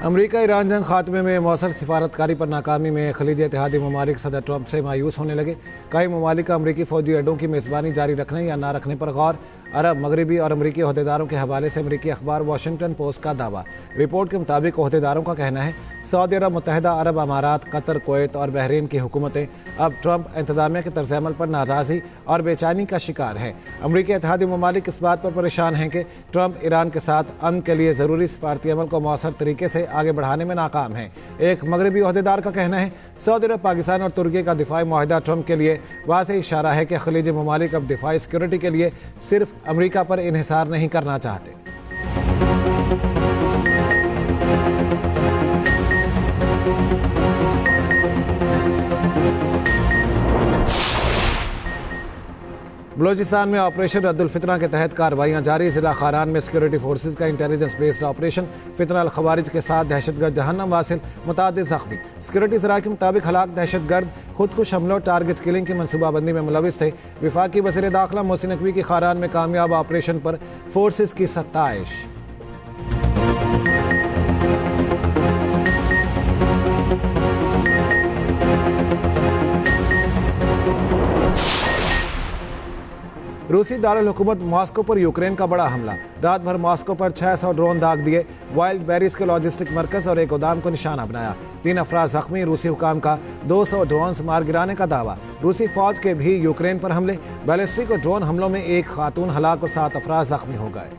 अमरीका Iran जंग खात्मे में मौसर सिफारतकारी पर नाकामी में खलीज इत्तेहादी ममालिक सदर ट्रंप से मायूस होने लगे। कई ममालिक का अमरीकी फौजी अड्डों की मेज़बानी जारी रखने या ना रखने पर गौर। अरब, मगरबी और अमरीकी अहदेदारों के हवाले से अमरीकी अखबार वाशिंगटन पोस्ट का दावा। रिपोर्ट के मुताबिक अहदेदारों का कहना है सऊदी अरब, मुत्तहिदा अरब अमारात, कतर, कुवैत और बहरीन की हुकूमतें अब ट्रंप इंतजामिया के तर्ज अमल पर नाराज़गी और बेचैनी का शिकार हैं। अमरीकी इत्तेहादी ममालिक इस बात पर परेशान हैं कि ट्रंप ईरान के साथ अमन के लिए ज़रूरी सिफारती अमल को मौसर तरीके से आगे बढ़ाने में नाकाम है। एक मगरबी अहदेदार का कहना है सऊदी अरब, पाकिस्तान और तुर्की का दिफाई मुआहिदा ट्रंप के लिए वाज़ेह इशारा है कि खलीजी ममालिक अब दिफाई सिक्योरिटी के लिए सिर्फ अमरीका पर इन्हिसार नहीं करना चाहते। बलोचिस्तान में ऑपरेशन रद्दुल फितना के तहत कार्रवाइयां जारी। जिला खारान में सिक्योरिटी फोर्सेज का इंटेलिजेंस बेस्ड ऑपरेशन फितना अल खवारिज के साथ दहशतगर्द जहन्नम वासिल, मुतादिद जख्मी। सिक्योरिटी ज़राए के मुताबिक हलाक दहशतगर्द खुदकुश हमलों, टारगेट किलिंग की मनसूबाबंदी में मुलविस थे। वफाकी वज़ीर दाखिला मोहसिन नकवी की खारान में कामयाब ऑपरेशन पर फोर्सेज की सत्ताइश। रूसी दारुल हुकूमत मॉस्को पर यूक्रेन का बड़ा हमला। रात भर मॉस्को पर 600 ड्रोन दाग दिए। वाइल्ड बेरीज के लॉजिस्टिक मरकज और एक गोदाम को निशाना बनाया। 3 अफराद जख्मी। रूसी हुकाम का 200 ड्रोन से मार गिराने का दावा। रूसी फौज के भी यूक्रेन पर हमले। बैलिस्टिक और ड्रोन हमलों में एक खातून हलाक और 7 अफराद जख्मी हो गए।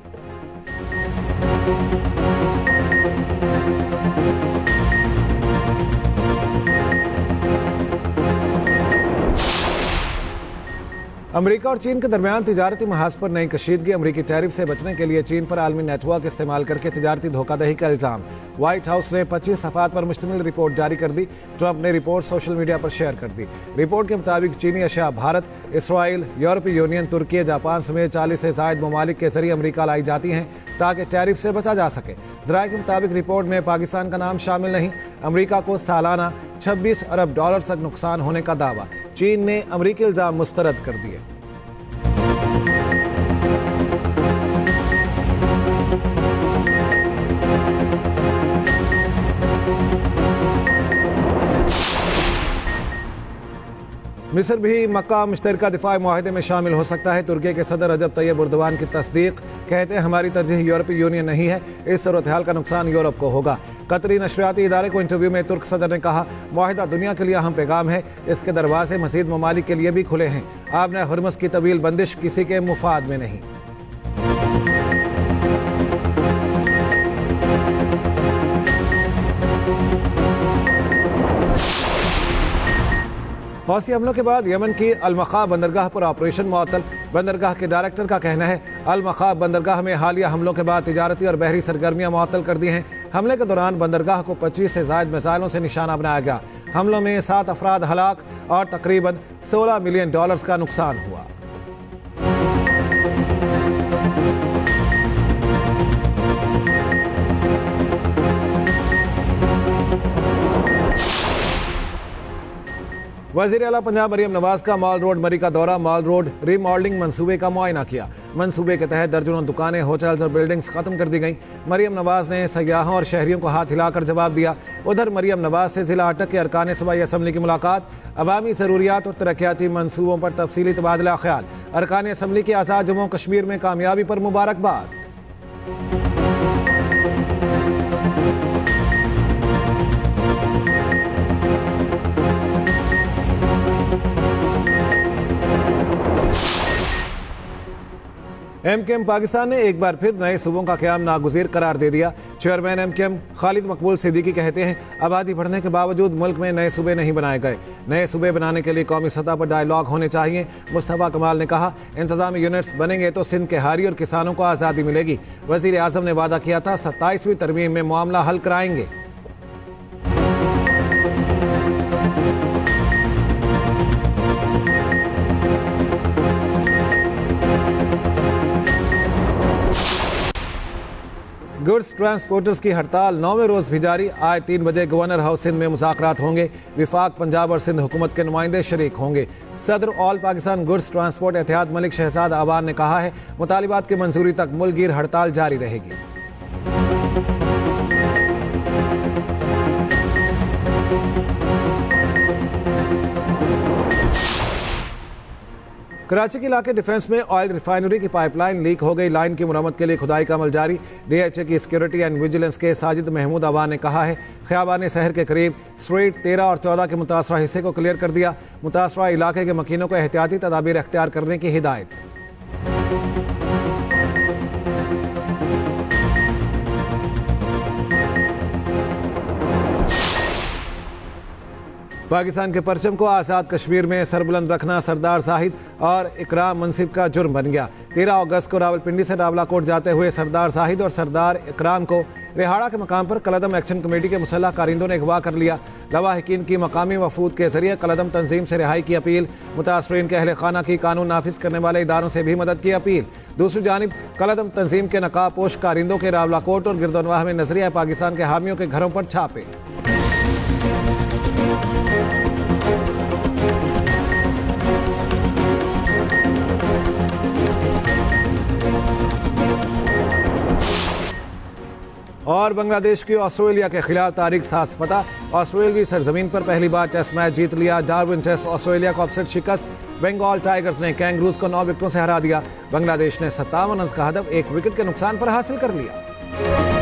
अमरीका और चीन के दरमियान तिजारती महाज पर नई कशीदगी। अमरीकी टैरिफ से बचने के लिए चीन पर आलमी नेटवर्क इस्तेमाल करके तिजारती धोखाधड़ी का इल्जाम। व्हाइट हाउस ने 25 सफ़ात पर मुश्तमिल रिपोर्ट जारी कर दी। ट्रंप ने रिपोर्ट सोशल मीडिया पर शेयर कर दी। रिपोर्ट के मुताबिक चीनी अशिया भारत, इसराइल, यूरोपीय यूनियन, तुर्की, जापान समेत 40 से ज़ायद ममालिक के जरिए अमरीका लाई जाती हैं ताकि टैरिफ से बचा जा सके। ज़राए के मुताबिक रिपोर्ट में पाकिस्तान का नाम शामिल नहीं। अमरीका को सालाना 26 अरब डॉलर तक नुकसान होने का दावा। चीन ने अमरीकी इल्जाम मुस्तरद कर दिए। मिस्र भी मक्का मुश्तरका दिफाई मुआहिदे में शामिल हो सकता है। तुर्की के सदर रजब तैयब एर्दोगान की तस्दीक। कहते हैं हमारी तरजीह यूरोपीय यूनियन नहीं है। इस सूरत हाल का नुकसान यूरोप को होगा। कतरी नशरियाती इदारे को इंटरव्यू में तुर्क सदर ने कहा मुआहिदा दुनिया के लिए अहम पैगाम है। इसके दरवाजे मज़ीद ममालिक के लिए भी खुले हैं। आपने हुर्मुज़ की तवील बंदिश किसी के मुफाद में नहीं। हौसी हमलों के बाद यमन की अल-मखा बंदरगाह पर ऑपरेशन मुअत्तल। बंदरगाह के डायरेक्टर का कहना है अल-मखा बंदरगाह में हालिया हमलों के बाद तिजारती और बहरी सरगर्मियां मुअत्तल कर दी हैं। हमले के दौरान बंदरगाह को 25 से ज़ायद मिसाइलों से निशाना बनाया गया। हमलों में 7 अफराद हलाक और तकरीबन $16 मिलियन का नुकसान हुआ। वज़ीर आला पंजाब मरियम नवाज का मॉल रोड मरी का दौरा। मॉल रोड रीमॉडलिंग मंसूबे का मुआयना किया। मंसूबे के तहत दर्जनों दुकानें, होटल्स और बिल्डिंग्स खत्म कर दी गईं। मरियम नवाज ने सयाहों और शहरियों को हाथ हिलाकर जवाब दिया। उधर मरियम नवाज से जिला अटक के अरकान सूबाई असम्बली की मुलाकात। अवामी ज़रूरियात और तरक्याती मंसूबों पर तफसीली तबादला ख्याल। अरकान असम्बली की आज़ाद जम्मू कश्मीर में कामयाबी पर मुबारकबाद। एमकेएम पाकिस्तान ने एक बार फिर नए सूबों का क़याम नागुज़ीर करार दे दिया। चेयरमैन एमकेएम खालिद मकबूल सिद्दीकी कहते हैं आबादी बढ़ने के बावजूद मुल्क में नए सूबे नहीं बनाए गए। नए सूबे बनाने के लिए कौमी सतह पर डायलॉग होने चाहिए। मुस्तफ़ा कमाल ने कहा इंतज़ामी यूनिट्स बनेंगे तो सिंध के हारी और किसानों को आज़ादी मिलेगी। वज़ीर आज़म ने वादा किया था 27वीं तरमीम में मामला हल कराएंगे। गुड्स ट्रांसपोर्टर्स की हड़ताल 9वें रोज भी जारी। आज 3 बजे गवर्नर हाउस सिंध में मुज़ाकरात होंगे। विफाक, पंजाब और सिंध हुकूमत के नुमाइंदे शरीक होंगे। सदर ऑल पाकिस्तान गुड्स ट्रांसपोर्ट एहतियात मलिक शहजाद आवान ने कहा है मुतालिबात की मंजूरी तक मुल्क गिर हड़ताल जारी रहेगी। कराची के इलाके डिफेंस में ऑयल रिफाइनरी की पाइपलाइन लीक हो गई। लाइन की मुरम्मत के लिए खुदाई का अमल जारी। DHA की सिक्योरिटी एंड विजिलेंस के साजिद महमूद अवान ने कहा है खयाबान शहर के करीब स्ट्रीट 13 और 14 के मुतासरा हिस्से को क्लियर कर दिया। मुतासरा इलाके के मकीनों को एहतियाती तदाबीर अख्तियार करने की हिदायत। पाकिस्तान के परचम को आज़ाद कश्मीर में सरबुलंद रखना सरदार जाहिद और इकराम मुंसिफ का जुर्म बन गया। 13 अगस्त को रावलपिंडी से रावलाकोट जाते हुए सरदार जाहिद और सरदार इकराम को रिहाड़ा के मकाम पर कलदम एक्शन कमेटी के मुसल्लह कारिंदों ने अगवा कर लिया। लवाहिकीन की मकामी वफूद के जरिए कलदम तंजीम से रिहाई की अपील। मुतासरीन के अहल खाना की कानून नाफिज करने वाले इदारों से भी मदद की अपील। दूसरी जानिब कलदम तंजीम के नकाबपोश कारिंदों के रावलाकोट और गिरदनवाह में नजरिया पाकिस्तान के हामियों के घरों पर छापे। और बांग्लादेश की ऑस्ट्रेलिया के खिलाफ तारीख साज फतह। ऑस्ट्रेलिया की सरजमीन पर पहली बार टेस्ट मैच जीत लिया। डार्विन टेस्ट ऑस्ट्रेलिया को अपसेट शिकस्त। बंगाल टाइगर्स ने कैंगरूज को 9 विकेटों से हरा दिया। बांग्लादेश ने 57 रन का हदफ 1 विकेट के नुकसान पर हासिल कर लिया।